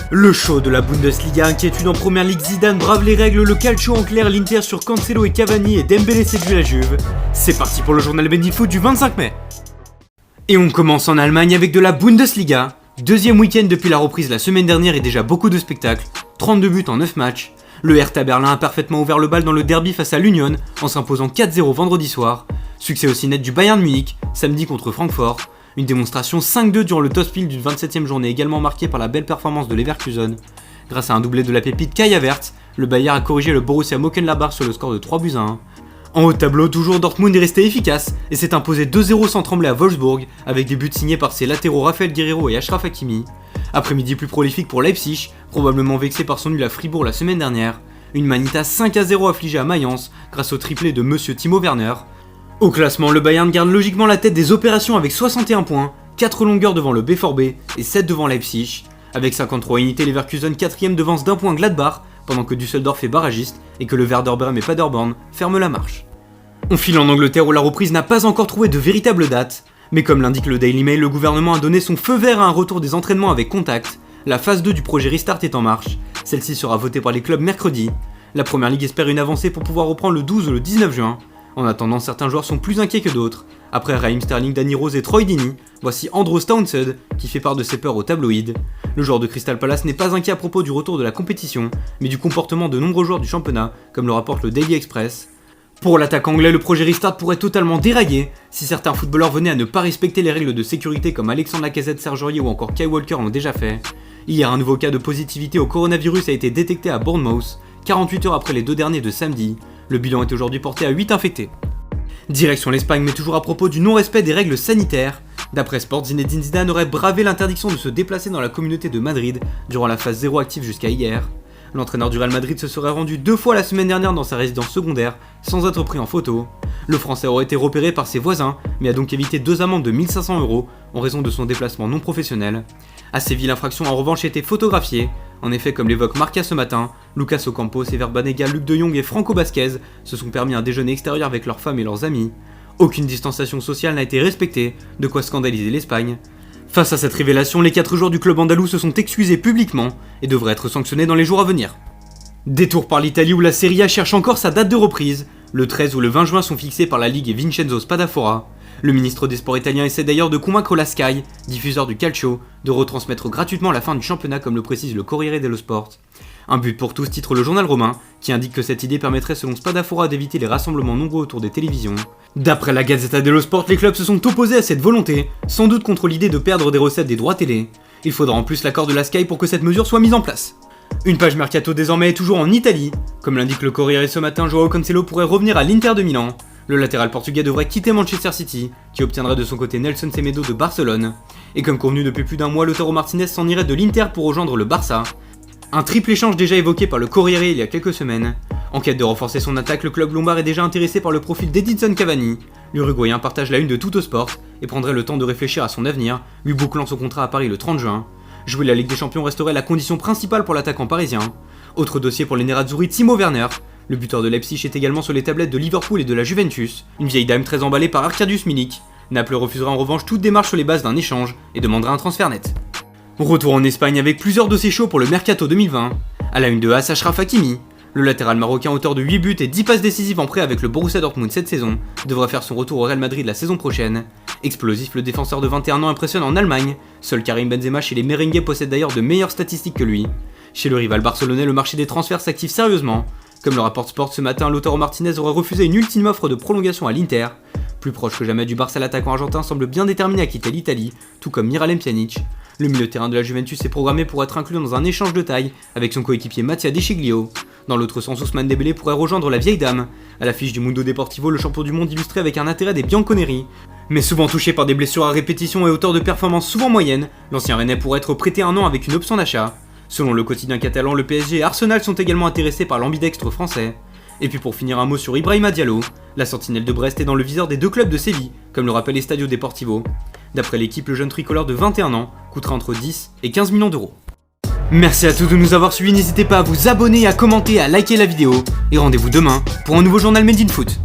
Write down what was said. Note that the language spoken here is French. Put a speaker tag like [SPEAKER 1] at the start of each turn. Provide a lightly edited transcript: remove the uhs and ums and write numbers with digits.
[SPEAKER 1] Le show de la Bundesliga, inquiétude en première ligue, Zidane brave les règles, le calcio en clair, l'Inter sur Cancelo et Cavani et Dembélé séduit la Juve. C'est parti pour le journal Bendifoot du 25 mai. Et on commence en Allemagne avec de la Bundesliga. Deuxième week-end depuis la reprise la semaine dernière et déjà beaucoup de spectacles, 32 buts en 9 matchs. Le Hertha Berlin a parfaitement ouvert le bal dans le derby face à l'Union en s'imposant 4-0 vendredi soir. Succès aussi net du Bayern Munich, samedi contre Francfort. Une démonstration 5-2 durant le Topspiel d'une 27e journée également marquée par la belle performance de Leverkusen. Grâce à un doublé de la pépite Kai Havertz, le Bayern a corrigé le Borussia Mönchengladbach sur le score de 3-1. En haut de tableau, toujours Dortmund est resté efficace et s'est imposé 2-0 sans trembler à Wolfsburg avec des buts signés par ses latéraux Raphaël Guerreiro et Achraf Hakimi. Après-midi plus prolifique pour Leipzig, probablement vexé par son nul à Fribourg la semaine dernière. Une manita 5-0 affligée à Mayence grâce au triplé de Monsieur Timo Werner. Au classement, le Bayern garde logiquement la tête des opérations avec 61 points, 4 longueurs devant le BVB et 7 devant Leipzig. Avec 53 unités, Leverkusen 4ème devance d'un point Gladbach, pendant que Düsseldorf est barragiste et que le Werder Bremen et Paderborn ferment la marche. On file en Angleterre où la reprise n'a pas encore trouvé de véritable date, mais comme l'indique le Daily Mail, le gouvernement a donné son feu vert à un retour des entraînements avec contact. La phase 2 du projet Restart est en marche, celle-ci sera votée par les clubs mercredi. La Première Ligue espère une avancée pour pouvoir reprendre le 12 ou le 19 juin. En attendant, certains joueurs sont plus inquiets que d'autres. Après Raheem Sterling, Danny Rose et Troy Deeney, voici Andros Townsend qui fait part de ses peurs aux tabloïds. Le joueur de Crystal Palace n'est pas inquiet à propos du retour de la compétition, mais du comportement de nombreux joueurs du championnat, comme le rapporte le Daily Express. Pour l'attaque anglais, le projet Restart pourrait totalement dérailler si certains footballeurs venaient à ne pas respecter les règles de sécurité comme Alexandre Lacazette, Serge Aurier ou encore Kyle Walker l'ont déjà fait. Hier, un nouveau cas de positivité au coronavirus a été détecté à Bournemouth, 48 heures après les deux derniers de samedi. Le bilan est aujourd'hui porté à 8 infectés. Direction l'Espagne, mais toujours à propos du non-respect des règles sanitaires. D'après Sport, Zinedine Zidane aurait bravé l'interdiction de se déplacer dans la communauté de Madrid durant la phase 0 active jusqu'à hier. L'entraîneur du Real Madrid se serait rendu 2 fois la semaine dernière dans sa résidence secondaire, sans être pris en photo. Le Français aurait été repéré par ses voisins, mais a donc évité 2 amendes de 1 500 € en raison de son déplacement non professionnel. À Séville, l'infraction a en revanche été photographiée. En effet, comme l'évoque Marca ce matin, Lucas Ocampos, Ever Banega, Luc de Jong et Franco Basquez se sont permis un déjeuner extérieur avec leurs femmes et leurs amis. Aucune distanciation sociale n'a été respectée, de quoi scandaliser l'Espagne. Face à cette révélation, les 4 joueurs du club andalou se sont excusés publiquement et devraient être sanctionnés dans les jours à venir. Détour par l'Italie où la Serie A cherche encore sa date de reprise. Le 13 ou le 20 juin sont fixés par la Ligue et Vincenzo Spadafora. Le ministre des Sports italien essaie d'ailleurs de convaincre la Sky, diffuseur du calcio, de retransmettre gratuitement la fin du championnat comme le précise le Corriere dello Sport. Un but pour tous titre le journal romain, qui indique que cette idée permettrait selon Spadafora d'éviter les rassemblements nombreux autour des télévisions. D'après la Gazzetta dello Sport, les clubs se sont opposés à cette volonté, sans doute contre l'idée de perdre des recettes des droits télé. Il faudra en plus l'accord de la Sky pour que cette mesure soit mise en place. Une page mercato désormais est toujours en Italie. Comme l'indique le Corriere ce matin, Joao Cancelo pourrait revenir à l'Inter de Milan. Le latéral portugais devrait quitter Manchester City, qui obtiendrait de son côté Nelson Semedo de Barcelone. Et comme convenu depuis plus d'un mois, Lautaro Martinez s'en irait de l'Inter pour rejoindre le Barça. Un triple échange déjà évoqué par le Corriere il y a quelques semaines. En quête de renforcer son attaque, le club lombard est déjà intéressé par le profil d'Edinson Cavani. L'Uruguayen partage la une de Tuttosport et prendrait le temps de réfléchir à son avenir, lui bouclant son contrat à Paris le 30 juin. Jouer la Ligue des Champions resterait la condition principale pour l'attaquant parisien. Autre dossier pour les Nerazzurri, Timo Werner. Le buteur de Leipzig est également sur les tablettes de Liverpool et de la Juventus, une vieille dame très emballée par Arkadiusz Milik. Naples refusera en revanche toute démarche sur les bases d'un échange et demandera un transfert net. Retour en Espagne avec plusieurs dossiers chauds pour le Mercato 2020. À la une de As, Achraf Hakimi. Le latéral marocain auteur de 8 buts et 10 passes décisives en prêt avec le Borussia Dortmund cette saison devra faire son retour au Real Madrid la saison prochaine. Explosif, le défenseur de 21 ans impressionne en Allemagne. Seul Karim Benzema chez les Merengues possède d'ailleurs de meilleures statistiques que lui. Chez le rival barcelonais, le marché des transferts s'active sérieusement. Comme le rapporte Sport ce matin, Lautaro Martinez aurait refusé une ultime offre de prolongation à l'Inter. Plus proche que jamais du Barça, l'attaquant argentin semble bien déterminé à quitter l'Italie, tout comme Miralem Pjanic. Le milieu de terrain de la Juventus est programmé pour être inclus dans un échange de taille avec son coéquipier Mattia De Sciglio. Dans l'autre sens, Ousmane Dembélé pourrait rejoindre la vieille dame. À l'affiche du Mundo Deportivo, le champion du monde illustré avec un intérêt des Bianconeri. Mais souvent touché par des blessures à répétition et auteur de performances souvent moyennes, l'ancien Rennais pourrait être prêté 1 an avec une option d'achat. Selon le quotidien catalan, le PSG et Arsenal sont également intéressés par l'ambidextre français. Et puis pour finir, un mot sur Ibrahima Diallo. La sentinelle de Brest est dans le viseur des 2 clubs de Séville, comme le rappelle Estadio Deportivo. D'après l'équipe, le jeune tricolore de 21 ans coûtera entre 10 et 15 millions d'euros. Merci à tous de nous avoir suivis, n'hésitez pas à vous abonner, à commenter, à liker la vidéo. Et rendez-vous demain pour un nouveau journal Made in Foot.